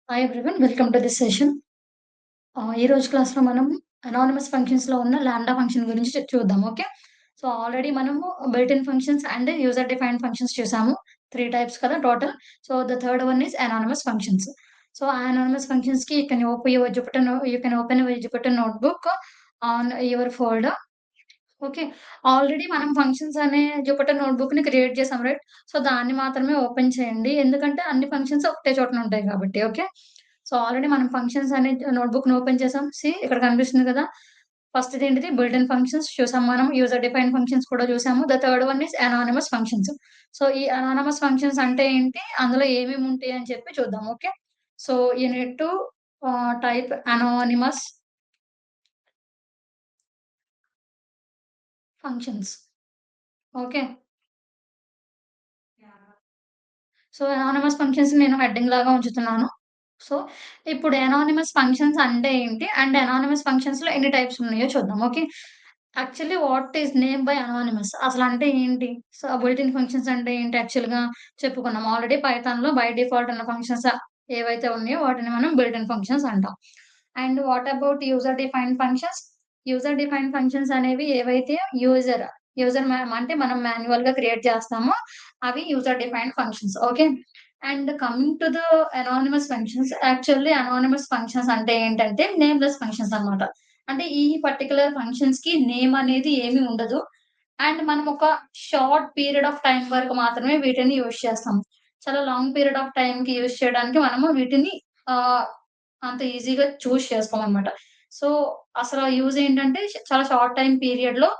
Hi everyone. Welcome to this session. ఈ రోజు క్లాస్‌లో మనం అనానిమస్ ఫంక్షన్స్‌లో ఉన్న లాంబ్డా ఫంక్షన్ గురించి చూద్దాం. ఓకే. సో, ఆల్రెడీ మనము built in functions and user defined functions చూసాము. 3 టైప్స్ కదా total. So, the third one is anonymous functions. So, ఆ అనానిమస్ ఫంక్షన్స్‌కి you can open your Jupiter notebook on your folder. Okay. Already మనం functions అనే Jupiter నోట్‌బుక్‌ని create చేసాం right? So, దాన్ని మాత్రమే open చేయండి. ఎందుకంటే అన్ని ఫంక్షన్స్ ఒకటే చోటన ఉంటాయి కాబట్టి. ఓకే. సో, ఆల్రెడీ మనం ఫంక్షన్స్ అనే నోట్‌బుక్‌ని ఓపెన్ చేసాం. ఇక్కడ కనిపిస్తుంది కదా! ఫస్ట్‌ది ఏంటిది బిల్ట్ ఇన్ ఫంక్షన్స్ చూసాం మనం. యూజర్ డిఫైన్డ్ ఫంక్షన్స్ కూడా చూసాము. The third one is anonymous functions. So, ఈ అనానిమస్ ఫంక్షన్స్ అంటే ఏంటి? అందులో ఏమేమి ఉంటాయి అని చెప్పి చూద్దాం. Okay. So, you need to type anonymous functions. Okay. So, anonymous functions నేను హెడ్డింగ్ లాగా ఉంచుతున్నాను. సో, ఇప్పుడు అనానిమస్ ఫంక్షన్స్ అంటే ఏంటి? అండ్ అనానిమస్ ఫంక్షన్స్‌లో ఎన్ని టైప్స్ ఉన్నాయో చూద్దాం. Okay. Actually what is name by anonymous అసలంటే ఏంటి? సో, బిల్ట్ ఇన్ ఫంక్షన్స్ అంటే ఏంటి యాక్చువల్‌గా చెప్పుకున్నాం. ఆల్రెడీ పైథాన్‌లో బై డిఫాల్ట్ ఉన్న ఫంక్షన్స్ ఏవైతే ఉన్నాయో వాటిని మనం బిల్ట్ ఇన్ ఫంక్షన్స్ అంటాం. And what about user defined functions? User defined functions అనేవి ఏవైతే యూజర్ యూజర్ అంటే మనం మాన్యువల్‌గా క్రియేట్ చేస్తామో అవి user defined functions. Okay. And coming to the anonymous functions. Actually anonymous functions అంటే ఏంటంటే నేమ్‌లెస్ ఫంక్షన్స్ అన్నమాట. అంటే ఈ పర్టిక్యులర్ ఫంక్షన్స్‌కి నేమ్ అనేది ఏమి ఉండదు. అండ్ మనం ఒక షార్ట్ పీరియడ్ ఆఫ్ టైమ్ వరకు మాత్రమే వీటిని యూజ్ చేస్తాం. చాలా లాంగ్ పీరియడ్ ఆఫ్ టైమ్‌కి యూజ్ చేయడానికి మనము వీటిని ఆహ్, అంత ఈజీగా చేసుకోమన్నమాట. సో, అసల యూజ్ ఏంటంటే చాలా షార్ట్ టైమ్ పీరియడ్‌లో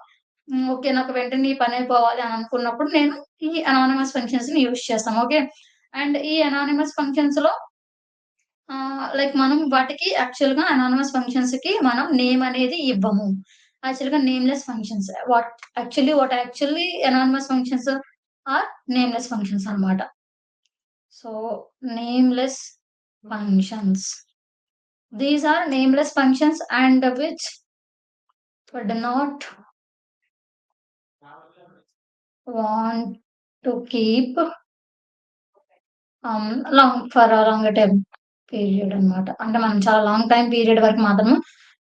ఓకే. నాకు వెంటనే ఈ పనైపోవాలి అని అనుకున్నప్పుడు నేను ఈ అనానిమస్ ఫంక్షన్స్‌ని యూజ్ చేస్తాం. ఓకే. అండ్ ఈ అనానిమస్ ఫంక్షన్స్‌లో లైక్ మనం వాటికి యాక్చువల్‌గా అనానిమస్ ఫంక్షన్స్‌కి మనం నేమ్ అనేది ఇవ్వము. యాక్చువల్‌గా nameless functions. What actually anonymous functions are nameless functions అన్నమాట. So, nameless functions. These are nameless functions and which would not want to keep for a longer time period అన్నమాట. అంటే మనం చాలా లాంగ్ టైమ్ పీరియడ్ వరకు మాత్రము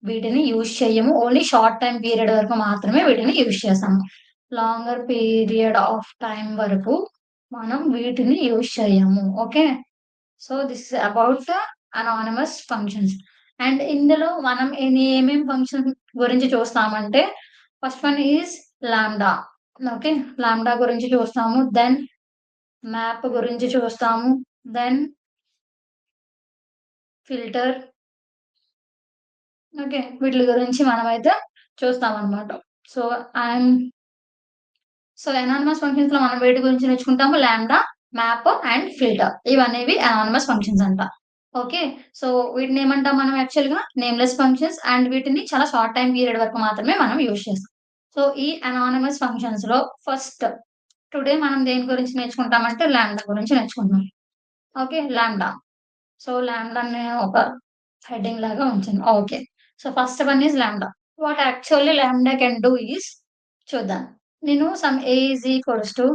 వీటిని use చెయ్యము. Only short time period వరకు మాత్రమే వీటిని యూజ్ చేస్తాము. లాంగర్ పీరియడ్ ఆఫ్ టైమ్ వరకు మనం వీటిని యూజ్ చెయ్యము. Okay. So, this is about anonymous functions. And ఇందులో మనం ఏమేం ఫంక్షన్ గురించి చూస్తామంటే first one is lambda. Okay. Lambda గురించి చూస్తాము. దెన్ మ్యాప్ గురించి చూస్తాము. Then filter. ఓకే. వీటిలి గురించి మనమైతే చూస్తామనమాట. సో, ఐయామ్ అనానిమస్ ఫంక్షన్స్‌లో మనం వేటి గురించి నేర్చుకుంటాము? Lambda, map and filter. ఇవనేవి అనానిమస్ ఫంక్షన్స్ అంట. ఓకే. సో, వీటినేమంటాం మనం యాక్చువల్‌గా నేమ్‌లెస్ ఫంక్షన్స్ అండ్ వీటిని చాలా షార్ట్ టైమ్ పీరియడ్ వరకు మాత్రమే మనం యూజ్ చేస్తాం. సో, ఈ అనానిమస్ ఫంక్షన్స్‌లో ఫస్ట్ టుడే మనం దేని గురించి నేర్చుకుంటామంటే లాంబ్డా గురించి నేర్చుకుంటున్నాం. ఓకే. లాంబ్డా. సో, లాంబ్డాని ఒక హెడ్డింగ్ లాగా ఉంచాను. Okay. So, first one is lambda. What actually lambda can do is చూద్దాం. నేను some A is equals to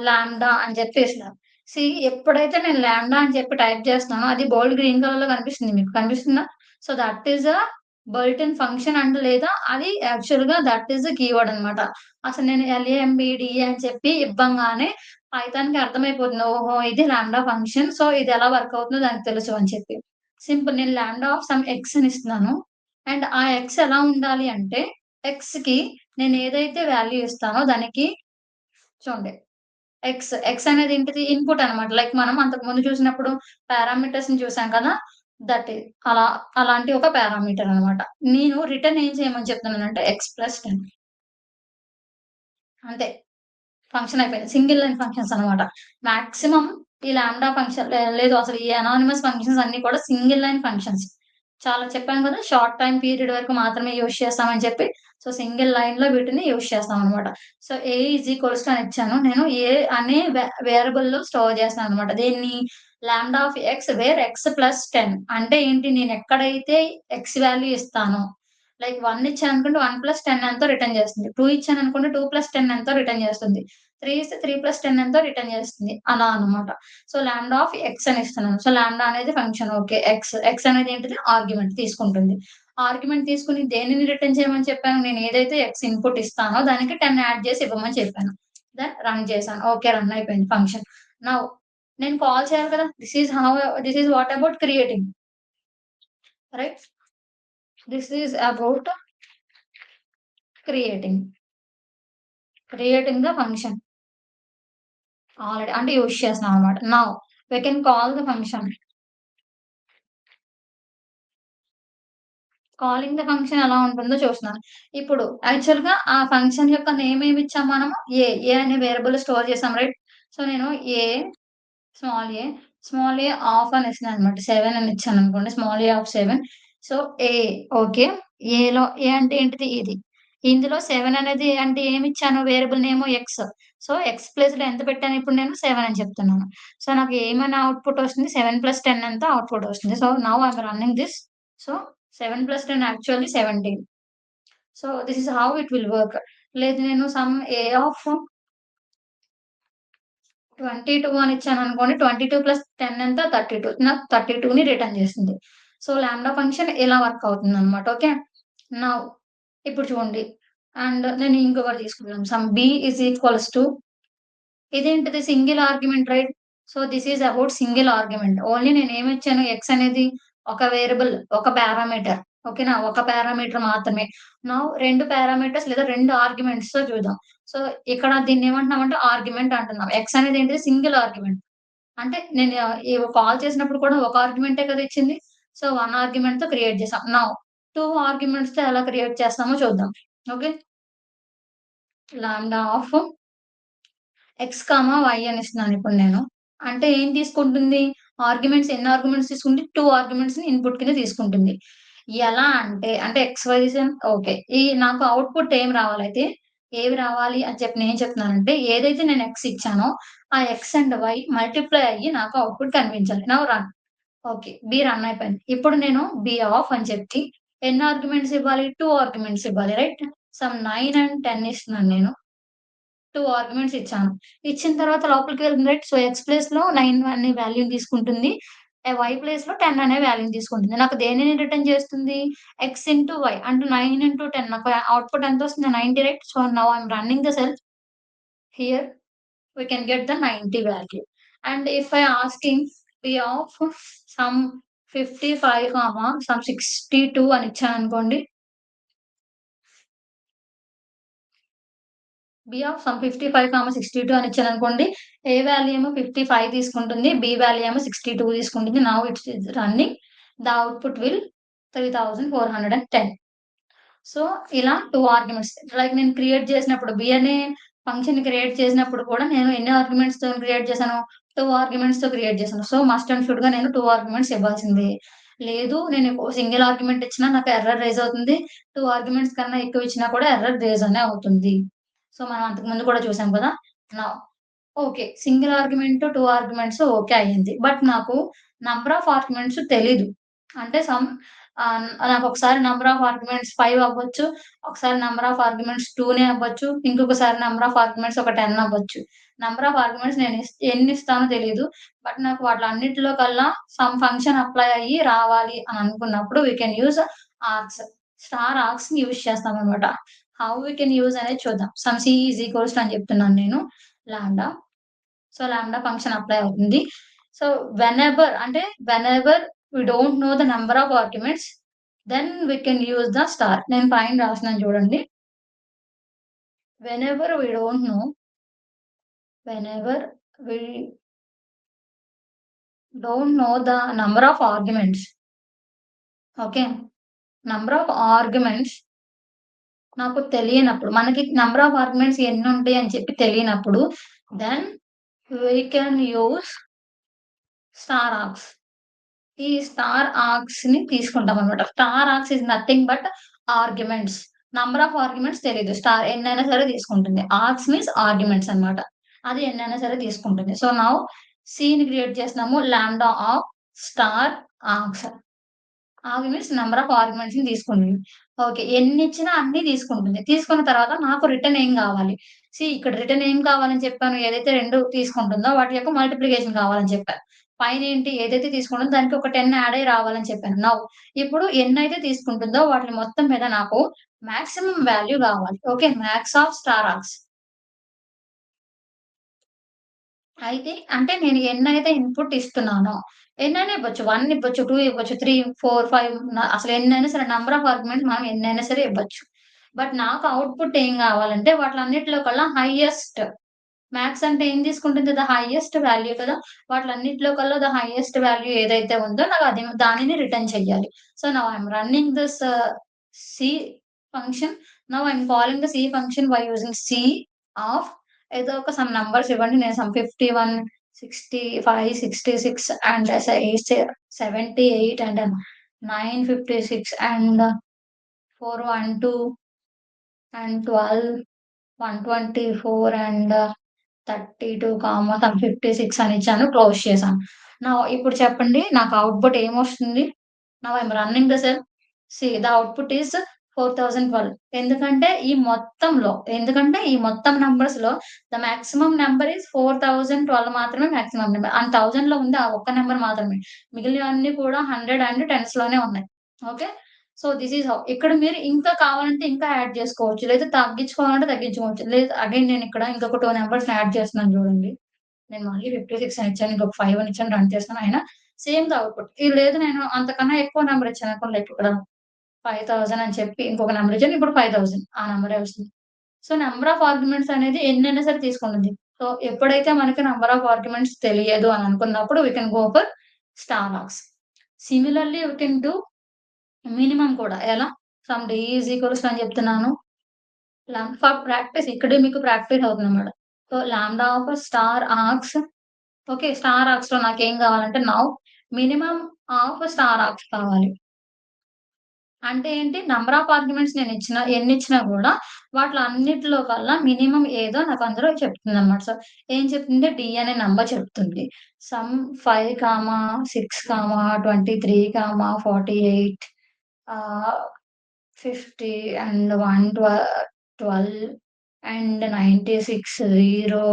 lambda అని చెప్పేసిన. ఎప్పుడైతే నేను లాంబ్డా అని చెప్పి టైప్ చేస్తున్నానో అది బోల్డ్ గ్రీన్ కలర్‌లో కనిపిస్తుంది. మీకు కనిపిస్తుందా? So, that is a built in function and లేదా అది యాక్చువల్‌గా దట్ ఈస్ ఎ కీవర్డ్ అన్నమాట. అసలు నేను ఎల్ఏఎంబీడీఏ అని చెప్పి ఇవ్వంగానే పైథాన్‌కి అర్థమైపోతుంది. ఓహో! ఇది లాంబ్డా ఫంక్షన్. సో, ఇది ఎలా వర్క్ అవుతుందో దానికి తెలుసు అని చెప్పి. సింపుల్ నేను లాంబ్డా ఆఫ్ సమ్ ఎక్స్ అని ఇస్తున్నాను. అండ్ ఆ ఎక్స్ ఎలా ఉండాలి అంటే ఎక్స్‌కి నేను ఏదైతే వాల్యూ ఇస్తానో దానికి చూడండి ఎక్స్ అనేది ఏంటిది? ఇన్‌పుట్ అన్నమాట. లైక్ మనం అంతకుముందు చూసినప్పుడు పారామీటర్స్‌ని చూసాం కదా! దట్ ఈస్ అలా అలాంటి ఒక పారామీటర్ అన్నమాట. నేను రిటర్న్ ఏం చేయమని చెప్తున్నానంటే x+10 అంతే. ఫంక్షన్ అయిపోయింది. సింగిల్ లైన్ ఫంక్షన్స్ అన్నమాట. మాక్సిమం ఈ లాంబ్డా ఫంక్షన్ లేదు అసలు ఈ అనానిమస్ ఫంక్షన్స్ అన్నీ కూడా సింగిల్ లైన్ ఫంక్షన్స్. చాలా చెప్పాను కదా! షార్ట్ టైమ్ పీరియడ్ వరకు మాత్రమే యూజ్ చేస్తామని చెప్పి. సో, సింగిల్ లైన్‌లో వీటిని యూజ్ చేస్తామనమాట. So, a is equals to అని ఇచ్చాను. నేను ఏ అనే వేరియబుల్‌లో స్టోర్ చేస్తాననమాట. దేన్ని? Lambda of X wear x+10 అంటే ఏంటి? నేను ఎక్కడైతే ఎక్స్ వాల్యూ ఇస్తానో లైక్ 1 ఇచ్చాననుకోండి 1+10 ఎంతో రిటర్న్ చేస్తుంది. 2 ఇచ్చాననుకోండి 2+10 ఎంతో రిటర్న్ చేస్తుంది. 3 ఇస్తే 3+10 ఎంతో రిటర్న్ చేస్తుంది. అలా అన్నమాట. సో, లాంబ్డా ఆఫ్ ఎక్స్ అని ఇస్తున్నాను. సో, లాంబ్డా అనేది ఫంక్షన్ ఓకే. ఎక్స్ అనేది ఏంటిది? ఆర్గ్యుమెంట్ తీసుకుంటుంది. ఆర్గ్యుమెంట్ తీసుకొని దేనిని రిటర్న్ చేయమని చెప్పాను? నేను ఏదైతే ఎక్స్ ఇన్‌పుట్ ఇస్తానో దానికి 10 యాడ్ చేసి ఇవ్వమని చెప్పాను. దెన్ రన్ చేశాను. ఓకే. రన్ అయిపోయింది ఫంక్షన్. నౌ నేను కాల్ చేయాలి కదా! This is what about creating. Right? This is about creating. Creating the function. Already అంటే యూజ్ చేస్తున్నాం అన్నమాట. Now we can call the function. Calling the function ఎలా ఉంటుందో చూస్తున్నాను. ఇప్పుడు యాక్చువల్‌గా ఆ ఫంక్షన్ యొక్క నేమ్ ఏమి ఇచ్చాం మనము? ఏ అనే వేరియబుల్ స్టోర్ చేసాం రైట్? సో, నేను a small a, small a of అని ఇస్తున్నాననమాట. 7 అని ఇచ్చాననుకోండి. Small a of 7. So, a okay. A అంటే ఏంటిది? ఇది. ఇందులో 7 అనేది అంటే ఏమిచ్చాను? Variable name x. So, x ప్లేస్‌లో ఎంత పెట్టాను ఇప్పుడు నేను? 7 అని చెప్తున్నాను. సో, నాకు ఏమని ఔట్‌పుట్ వస్తుంది? 7+10 ఎంత ఔట్‌పుట్ వస్తుంది. So, now I am running this. So, 7+10 actually 17. So, this is how it will work. లేదు నేను సమ్ ఏ ఆఫ్ 22 అని ఇచ్చాననుకోండి. 22+10 ఎంత? 32. నాకు 32ని రిటర్న్ చేస్తుంది. సో, లాంబ్డా ఫంక్షన్ ఇలా వర్క్ అవుతుందన్నమాట. ఓకే. నౌ ఇప్పుడు చూడండి. అండ్ నేను ఇంకొకటి తీసుకుందాం. Some b is equals to ఇదేంటిది single argument right? So, this is about single argument. Only నేనేమిచ్చాను ఎక్స్ అనేది ఒక వేరియబుల్, ఒక పారామీటర్. ఓకేనా? ఒక పారామీటర్ మాత్రమే. నౌ 2 పారామీటర్స్ లేదా 2 ఆర్గ్యుమెంట్స్‌తో చూద్దాం. సో, ఇక్కడ దీన్నేమంటున్నామంటే ఆర్గ్యుమెంట్ అంటున్నాం. ఎక్స్ అనేది ఏంటిది సింగిల్ ఆర్గ్యుమెంట్. అంటే నేను కాల్ చేసినప్పుడు కూడా ఒక ఆర్గ్యుమెంటే కదా ఇచ్చింది. సో, 1 ఆర్గ్యుమెంట్‌తో క్రియేట్ చేసాం. నౌ 2 ఆర్గ్యుమెంట్స్‌తో ఎలా క్రియేట్ చేస్తామో చూద్దాం. Okay. Lambda of x, y అని ఇస్తున్నానిప్పుడు నేను. అంటే ఏం తీసుకుంటుంది? ఎన్ని ఆర్గ్యుమెంట్స్ తీసుకుంటే 2 ఆర్గ్యుమెంట్స్‌ని ఇన్‌పుట్ కింద తీసుకుంటుంది. ఎలా అంటే ఎక్స్, వైస్ ఓకే. నాకు ఔట్‌పుట్ ఏం రావాలైతే, ఏవి రావాలి అని చెప్పి నేనేం చెప్తున్నానంటే, ఏదైతే నేను ఎక్స్ ఇచ్చానో, ఆ ఎక్స్ అండ్ వై మల్టిప్లై అయ్యి నాకు ఔట్‌పుట్ కనిపించాలి. Now run. Okay. B run అయిపోయింది. ఇప్పుడు నేను బి ఆఫ్ అని చెప్పి ఎన్ని ఆర్గ్యుమెంట్స్ ఇవ్వాలి? 2 ఆర్గ్యుమెంట్స్ ఇవ్వాలి రైట్? సమ్ 9 అండ్ 10 ఇస్తున్నాను నేను. 2 ఆర్గ్యుమెంట్స్ ఇచ్చాను. ఇచ్చిన తర్వాత లోపలికి వెళ్ళింది రైట్. సో, ఎక్స్ ప్లేస్‌లో 9 అనే వాల్యూని తీసుకుంటుంది. వై ప్లేస్‌లో 10 అనే వాల్యూని తీసుకుంటుంది. నాకు దేనిని రిటర్న్ చేస్తుంది? ఎక్స్ ఇంటూ వై అంటే 9 ఇంటూ 10 నాకు ఔట్‌పుట్ ఎంతొస్తుంది? 90 right. So, now I am running the cell here we can get the 90 value. And if I asking P of some 55, some 62 అని ఇచ్చాననుకోండి. బి ఆఫ్ సమ్ 55, 62 అని ఇచ్చాననుకోండి. ఏ value ఏమో 55 తీసుకుంటుంది. B value ఏమో 62 తీసుకుంటుంది. Now it's is running. The output will 3410. So, ఇలా 2 arguments like నేను create చేసినప్పుడు అనే ఫంక్షన్ క్రియేట్ చేసినప్పుడు కూడా నేను ఎన్ని ఆర్గ్యుమెంట్స్‌తోని క్రియేట్ చేశాను? 2 ఆర్గ్యుమెంట్స్‌తో క్రియేట్ చేశాను. సో, మస్ట్ అండ్ షుడ్‌గా నేను 2 ఆర్గ్యుమెంట్స్ ఇవ్వాల్సిందే. లేదు నేను సింగిల్ ఆర్గ్యుమెంట్ ఇచ్చినా నాకు ఎర్రర్ రైజ్ అవుతుంది. 2 ఆర్గ్యుమెంట్స్ కన్నా ఎక్కువ ఇచ్చినా కూడా ఎర్రర్ రైజ్ అనే అవుతుంది. సో, మనం అంతకుముందు కూడా చూసాం కదా! Now okay. Single argument, 2 arguments okay అయింది. బట్ నాకు నంబర్ ఆఫ్ ఆర్గ్యుమెంట్స్ తెలీదు. అంటే నాకొకసారి నంబర్ ఆఫ్ ఆర్గ్యుమెంట్స్ 5 అవ్వచ్చు. ఒకసారి నంబర్ ఆఫ్ ఆర్గ్యుమెంట్స్ 2నే అవ్వచ్చు. ఇంకొకసారి నంబర్ ఆఫ్ ఆర్గ్యుమెంట్స్ ఒక 10 అవ్వచ్చు. నంబర్ ఆఫ్ ఆర్గ్యుమెంట్స్ నేను ఎన్నిస్తానో తెలీదు. బట్ నాకు వాటిలన్నిటిలో కల్లా సమ్ ఫంక్షన్ అప్లై అయ్యి రావాలి అని అనుకున్నప్పుడు we can use args. Star ఆర్క్స్‌ని యూజ్ చేస్తామనమాట. హౌ వి కెన్ యూజ్ అనేది చూద్దాం. Some c is equals to అని చెప్తున్నాను నేను. Lambda. So, lambda function apply అవుతుంది. So, whenever we don't know the number of arguments, then we can use the star. నేను పైన రాస్తున్నాను చూడండి. Whenever we don't know, whenever we don't know the number of arguments. Okay. Number of arguments నాకు తెలియనప్పుడు, మనకి number of arguments ఎన్నుంటాయి అని చెప్పి తెలియనప్పుడు, then we can use star args. ఈ స్టార్ ఆర్క్స్‌ని తీసుకుంటామనమాట. Star args is nothing but arguments. Number of arguments తెలీదు. స్టార్ ఎన్నైనా సరే తీసుకుంటుంది. ఆర్క్స్ మీన్స్ ఆర్గ్యుమెంట్స్ అన్నమాట. అది ఎన్నైనా సరే తీసుకుంటుంది. సో, నౌ సీని క్రియేట్ చేస్తున్నాము. Lambda of star args. Arguments number of ఆర్గ్యుమెంట్స్‌ని తీసుకుంటుంది. ఓకే. ఎన్నిచ్చినా అన్నీ తీసుకుంటుంది. తీసుకున్న తర్వాత నాకు రిటర్న్ ఏం గావాలి? ఇక్కడ రిటర్న్ ఏం కావాలని చెప్పాను? ఏదైతే 2 తీసుకుంటుందో వాటి యొక్క మల్టిప్లికేషన్ కావాలని చెప్పా. పైనేంటి ఏదైతే తీసుకుంటుందో దానికి ఒక 10 యాడ్ అయ్యి రావాలని చెప్పాను. ఇప్పుడు ఎన్నైతే తీసుకుంటుందో వాటిని మొత్తం మీద నాకు మాక్సిమం వాల్యూ గావాలి. Okay. Max of star args. అయితే అంటే నేను ఎన్నైతే ఇన్‌పుట్ ఇస్తున్నానో, ఎన్నైనా ఇవ్వచ్చు. 1 ఇవ్వచ్చు, 2 ఇవ్వచ్చు, 3, 4, 5 అసలు ఎన్నైనా సరే నంబర్ ఆఫ్ ఆర్గ్యుమెంట్స్ మనం ఎన్నైనా సరే ఇవ్వచ్చు. బట్ నాకు ఔట్‌పుట్ ఏం గావాలంటే వాటిలన్నిటిలో కల్లా హైయెస్ట్ మాథ్స్ అంటే ఏం తీసుకుంటుంది? హైయెస్ట్ వాల్యూ కదా! వాటిలన్నిటిలో కల్లా హైయెస్ట్ వాల్యూ ఏదైతే ఉందో నాకు అది దానిని రిటర్న్ చెయ్యాలి. So, now I am running this C function. Now I am calling the C function by using C of ఏదో ఒక సమ్ నంబర్స్ ఇవ్వండి. నేను sum 51, 65, 66 and 78 and 956 and 412 and 12, 124 and 32, sum 56 అని ఇచ్చాను. క్లోజ్ చేశాను. ఇప్పుడు చెప్పండి నాకు ఔట్‌పుట్ ఏమొస్తుంది? Now I am running the cell. The output is 4012. ఎందుకంటే ఈ మొత్తం నంబర్స్‌లో ద మాక్సిమం నంబర్ ఈస్ 4012 మాత్రమే మాక్సిమం నంబర్. అండ్ 1000లో ఉంది ఆ ఒక్క నంబర్ మాత్రమే. మిగిలినవన్నీ కూడా 100 అండ్ 10స్‌లోనే ఉన్నాయి. Okay. So, this is how. ఇక్కడ మీరు ఇంకా కావాలంటే ఇంకా యాడ్ చేసుకోవచ్చు. లేదా తగ్గించుకోవాలంటే తగ్గించుకోవచ్చు. లేదు అగైన్ నేనిక్కడ ఇంకొక 2 నంబర్స్‌ని యాడ్ చేస్తున్నాను చూడండి. నేను మళ్ళీ 56 అని ఇచ్చాను. ఇంకొక 5 అని ఇచ్చాను. రన్ చేస్తున్నాను. అయినా సేమ్ ద ఔట్‌పుట్. లేదు నేను అంతకన్నా ఎక్కువ నంబర్ ఇచ్చాననుకోండి లైక్ ఇక్కడ 5000 అని చెప్పి ఇంకొక నంబర్ ఇచ్చాను. ఇప్పుడు 5000 ఆ నంబరే వస్తుంది. సో, నంబర్ ఆఫ్ ఆర్గ్యుమెంట్స్ అనేది ఎన్నైనా సరే తీసుకుంటుంది. సో, ఎప్పుడైతే మనకి నంబర్ ఆఫ్ ఆర్గ్యుమెంట్స్ తెలియదు అని అనుకున్నప్పుడు we can go for star args. Similarly we can do minimum కూడా. ఎలా? సమ్ డి ఈజ్ ఈక్వల్స్ అని చెప్తున్నాను. ఫర్ ప్రాక్టీస్ ఇక్కడే మీకు ప్రాక్టీస్ అవుతుందన్నమాట. So, lambda of star args. Okay. Star ఆర్క్స్‌లో నాకేం కావాలంటే మినిమమ్ ఆఫ్ స్టార్ ఆర్క్స్ కావాలి. అంటే ఏంటి? నంబర్ ఆఫ్ ఆర్గ్యుమెంట్స్ ఎన్నిచ్చినా గూడా వాటిలన్నిటిలో కల్లా మినిమమ్ ఏదో నాకు అందులో చెప్తుందన్నమాట. సో, ఏం చెప్తుంది? డి అనే నంబర్ చెప్తుంది. సమ్ 5, 6, 23, 48 ఆహ్, 50 అండ్ 12 అండ్ 96, 0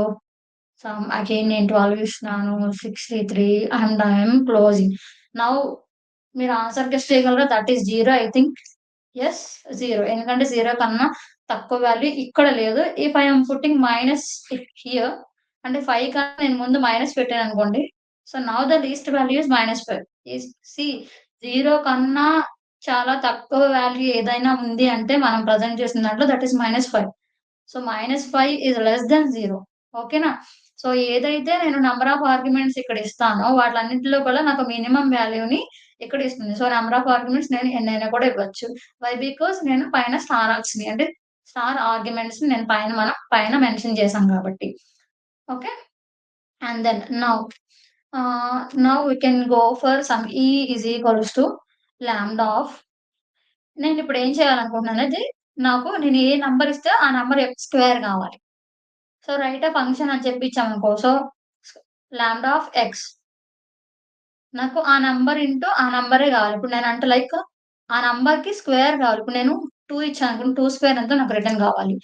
అగైన్ నేను 12 ఇస్తున్నాను. 63 and I am closing. Now మీరు ఆన్సర్ గెస్ చేయగలరా? That is 0 I think. Yes. 0 ఎందుకంటే 0 కన్నా తక్కువ వాల్యూ ఇక్కడ లేదు. If I am putting minus here అంటే 5 కన్నా నేను ముందు మైనస్ పెట్టాననుకోండి. So, now the least value is -5. Is c 0 కన్నా చాలా తక్కువ వాల్యూ ఏదైనా ఉంది అంటే మనం ప్రెజెంట్ చేసిన దాంట్లో that is -5. So, -5 is less than 0. ఓకేనా? సో, ఏదైతే నేను నంబర్ ఆఫ్ ఆర్గ్యుమెంట్స్ ఇక్కడ ఇస్తానో వాటిలన్నిటిలో కూడా నాకు మినిమమ్ వాల్యూని ఇక్కడ ఇస్తుంది. సో, నంబర్ ఆఫ్ ఆర్గ్యుమెంట్స్ నేను ఎన్నైనా కూడా ఇవ్వచ్చు. వై? బికాజ్ నేను పైన స్టార్ ఆర్క్స్‌ని అంటే స్టార్ ఆర్గ్యుమెంట్స్‌ని నేను మనం పైన మెన్షన్ చేశాం కాబట్టి. Okay. And then now we can go for some e is equals to lambda of నేనిప్పుడు ఏం చేయాలనుకుంటున్నానంటే నేను ఏ నంబర్ ఇస్తే ఆ నంబర్ యొక్క స్క్వేర్ కావాలి. సో, రైట్ ఎ ఫంక్షన్ అని చెప్పి ఇచ్చామనుకో. సో, లాంబ్డా ఆఫ్ ఎక్స్ నాకు ఆ నంబర్ ఇంటూ ఆ నంబరే గావాలి. ఇప్పుడు నేనంటే లైక్ ఆ నంబర్‌కి స్క్వేర్ గావాలి. ఇప్పుడు నేను 2 ఇచ్చాననుకోండి, 2 స్క్వేర్ ఎంతో నాకు రిటర్న్ గావాలి.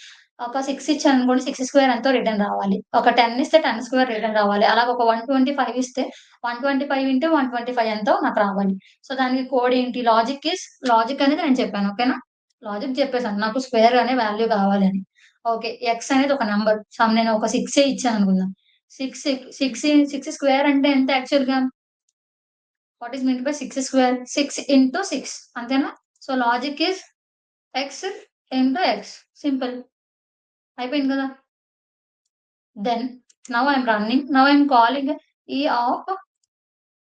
ఒక 6 ఇచ్చాననుకోండి, 6 స్క్వేర్ ఎంతో రిటర్న్ రావాలి. ఒక 10 ఇస్తే 10 స్క్వేర్ రిటర్న్ రావాలి. అలాగ ఒక 125 ఇస్తే 125 ఇంటూ 125 ఎంతో నాకు రావాలి. సో, దానికి కోడ్ ఏంటి? లాజిక్ అనేది నేను చెప్పాను. ఓకేనా? లాజిక్ చెప్పేసాను. నాకు స్క్వేర్ అనే వాల్యూ కావాలని. ఓకే. ఎక్స్ అనేది ఒక నంబర్. నేను ఒక 6 ఇచ్చాననుకుందాం. 6 స్క్వేర్ అంటే ఎంత యాక్చువల్‌గా? What is meant by 6 square? 6 into 6 అంతేనా? So, logic is x into x. Simple. అయిపోయింది కదా! Then now I am calling e of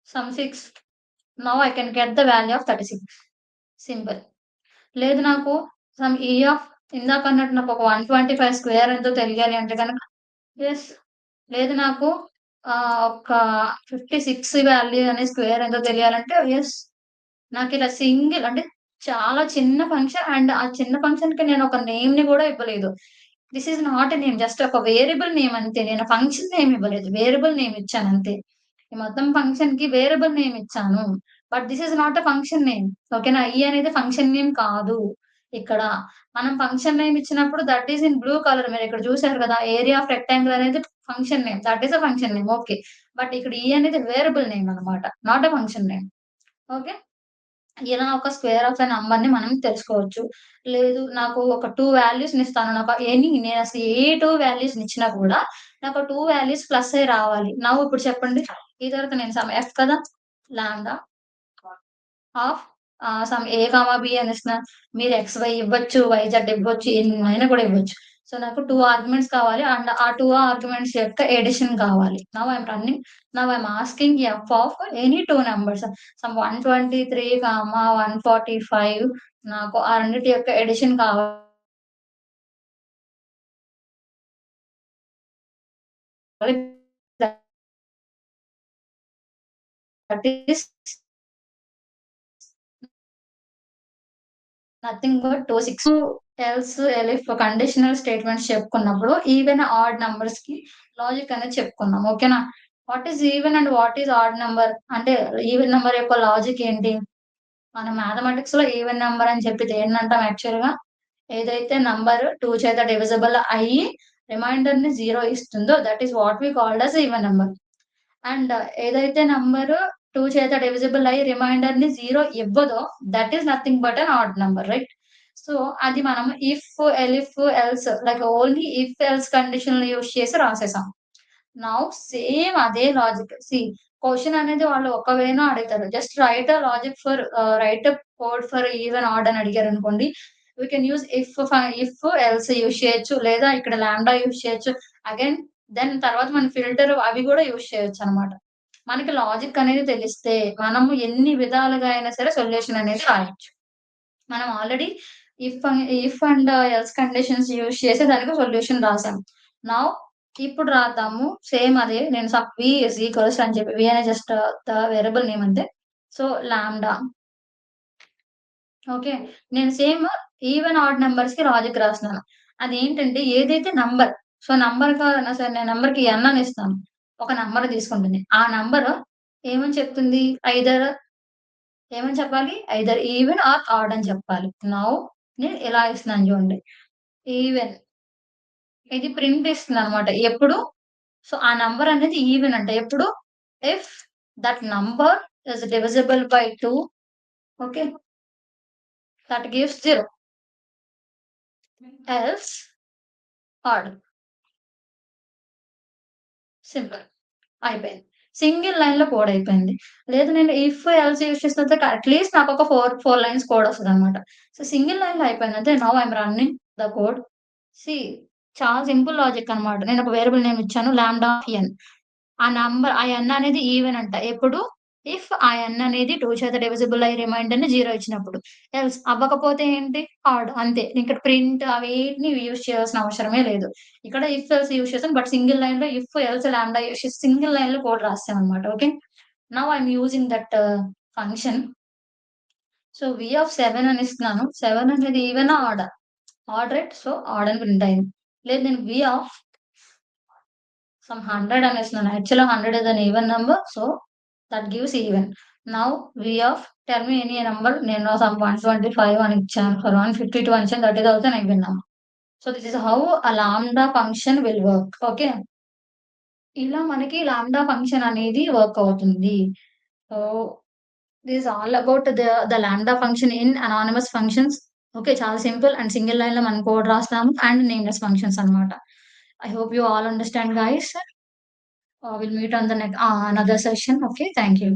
some 6. Now I can get the value of 36. Simple. లేదు నాకు సమ్ ఈ of ఇందాకన్నట్టు నాకు ఒక 125 square ఎంతో తెలియాలి అంటే గనక యెస్. లేదు నాకు ఒక 56 వాల్యూ అనే స్క్వేర్ ఎంతో తెలియాలంటే యెస్. నాకిలా సింగిల్ అంటే చాలా చిన్న ఫంక్షన్ అండ్ ఆ చిన్న ఫంక్షన్‌కి నేనొక నేమ్‌ని గూడా ఇవ్వలేదు. This is not a name. Just ఒక వేరియబుల్ నేమ్ అంతే. నేను ఫంక్షన్ నేమ్ ఇవ్వలేదు. వేరియబుల్ నేమ్ ఇచ్చానంతే. ఈ మొత్తం ఫంక్షన్‌కి వేరియబుల్ నేమ్ ఇచ్చాను. But this is not a function name. ఓకేనా? ఈ అనేది ఫంక్షన్ నేమ్ కాదు. ఇక్కడ మనం ఫంక్షన్ నేమ్ ఇచ్చినప్పుడు that is in blue colour మీరిక్కడ చూసారు కదా! ఏరియా ఆఫ్ రెక్టాంగిల్ అనేది function name. That is a function name. Okay. But ఇక్కడ అనేది వేరియబుల్ నేమ్ అన్నమాట. Not a function name. Okay. ఇలా ఒక స్క్వేర్ ఆఫ్ ఎ నంబర్‌ని మనం తెలుసుకోవచ్చు. లేదు నాకు ఒక 2 వాల్యూస్‌నిస్తాను. నేనసలు ఏ 2 వాల్యూస్‌నిచ్చినా కూడా నాకు 2 వాల్యూస్ ప్లస్సే రావాలి. ఇప్పుడు చెప్పండి. ఇదివరకు నేను ఎఫ్ కదా! Lambda of sum A, B అనేసిన మీరు వై ఇవ్వచ్చు, జెడ్ ఇవ్వచ్చు, ఎన్నైనా కూడా ఇవ్వచ్చు. సో, నాకు 2 ఆర్గ్యుమెంట్స్ కావాలి అండ్ ఆ 2 ఆర్గ్యుమెంట్స్ యొక్క అడిషన్ కావాలి. Now I am asking F of any 2 numbers sum 123, 145 నాకు ఆ రెండిటి యొక్క అడిషన్ కావాలి. That is nothing but 2, 6 else, elif conditional statements చెప్పుకున్నప్పుడు ఈవెన్, ఆడ్ నంబర్స్‌కి లాజిక్ అనేది చెప్పుకున్నాం. ఓకేనా? What is even and what is odd number? అంటే ఈవెన్ నంబర్ యొక్క లాజిక్ ఏంటి? మనం మ్యాథమెటిక్స్‌లో ఈవెన్ నంబర్ అని చెప్పి దేన్నంటాం యాక్చువల్‌గా? ఏదైతే నంబర్ 2 చేత డివిజిబుల్ అయ్యి రిమైండర్‌ని 0 ఇస్తుందో that is what we called as even number. And ఏదైతే నంబరు 2 చేత డివిజిబుల్ అయ్యి రిమైండర్‌ని 0 ఇవ్వదో that is nothing but an odd number right? So, అది మనం if, elif, else like only if, else కండిషన్‌లు యూజ్ చేసి రాసేసాం. నౌ సేమ్ అదే లాజిక్. క్వెషన్ అనేది వాళ్ళు ఒక వేలో అడుగుతారు. Just write a code for even, odd అని అడిగారనుకోండి. We can use if, else use చేయొచ్చు. లేదా ఇక్కడ లాంబ్డా యూజ్ చేయొచ్చు. అగైన్ తర్వాత మన ఫిల్టర్ అవి గూడా యూజ్ చేయొచ్చనమాట. మనకి లాజిక్ అనేది తెలిస్తే మనము ఎన్ని విధాలుగా అయినా సరే సొల్యూషన్ అనేది రాయొచ్చు. మనం already if and else conditions use చేసి దానికి సొల్యూషన్ రాసాం. నౌ ఇప్పుడు రాద్దాము. సేమ్ అదే నేను వి ఈస్ ఈక్వల్స్ అని చెప్పి వి అనే జస్ట్ ద వేరియబుల్ నేమ్ అంతే. So, lambda okay. నేను సేమ్ ఈవెన్, ఆడ్ నంబర్స్‌కి లాజిక్ రాస్తున్నాను. అదేంటంటే ఏదైతే నంబర్ నేను నంబర్‌కి ఎన్ అని ఇస్తాను. ఒక నంబర్ తీసుకుంటుంది. ఆ నంబర్ ఏమని చెప్తుంది? ఏమని చెప్పాలి? ఐదర్ ఈవెన్ ఆర్ ఆడ్ అని చెప్పాలి. నౌ నేను ఇలా ఇస్తున్నాను చూడండి. ఈవెన్ ఇది ప్రింట్ ఇస్తుందనమాట. ఎప్పుడు? సో, ఆ నంబర్ అనేది ఈవెన్ అంట. ఎప్పుడు? If that number is divisible by 2 okay. That gives 0 else odd. Simple. అయిపోయింది. సింగిల్ లైన్‌లో కోడ్ అయిపోయింది. లేదు నేను ఇఫ్, ఎల్స్ యూజ్ చేసినంత అట్‌లీస్ట్ నాకొక 4 లైన్స్ కోడ్ వస్తదనమాట. సో, సింగిల్ లైన్‌లో అయిపోయింది. అంతే now I am running the code. See చాలా సింపుల్ లాజిక్ అనమాట. నేనొక వేరియబుల్ నేమ్ ఇచ్చాను లాంబ్డా ఆఫ్ ఎన్. ఆ ఎన్ అనేది ఈవెన్ అంట. ఎప్పుడు? ఇఫ్ ఆ ఎన్ అనేది 2 చేత డివిజిబుల్ అయ్యి రిమైండర్‌ని 0 ఇచ్చినప్పుడు. ఎల్స్ అవ్వకపోతే ఏంటి? ఆడ్ అంతే. ఇక్కడ ప్రింట్ అవేటిని యూజ్ చేయాల్సిన అవసరమే లేదు. ఇక్కడ ఇఫ్, ఎల్స్ యూజ్ చేసాం. బట్ సింగిల్ లైన్‌లో ఇఫ్, ఎల్స్, లాంబ్డా యూజ్ చేసి సింగిల్ లైన్‌లో కోడ్ రాసామనమాట. Okay. Now I am using that function. So, V of 7 అని ఇస్తున్నాను. 7 అనేది ఈవెనా? ఆడా? Odd right. సో, ఆడ్ అని ప్రింట్ అయింది. లేదు నేను వి ఆఫ్ సమ్ 100 అనేస్తున్నాను. యాక్చువల్‌గా 100 is an even number. So, that gives even. Now we have tell me any number నేను సమ్ 125 అని ఇచ్చాను. 152 అని ఇచ్చాను. That is also an even number. So, this is how a lambda function will work. Okay. ఇలా మనకి lambda function అనేది work అవుతుంది. So, this is all about the lambda function in anonymous functions. Okay. చాలా simple and single లైన్‌లో మనం code రాస్తాము and nameless functions అన్నమాట. I hope you all understand, guys. We'll meet on the next another session. Okay, thank you.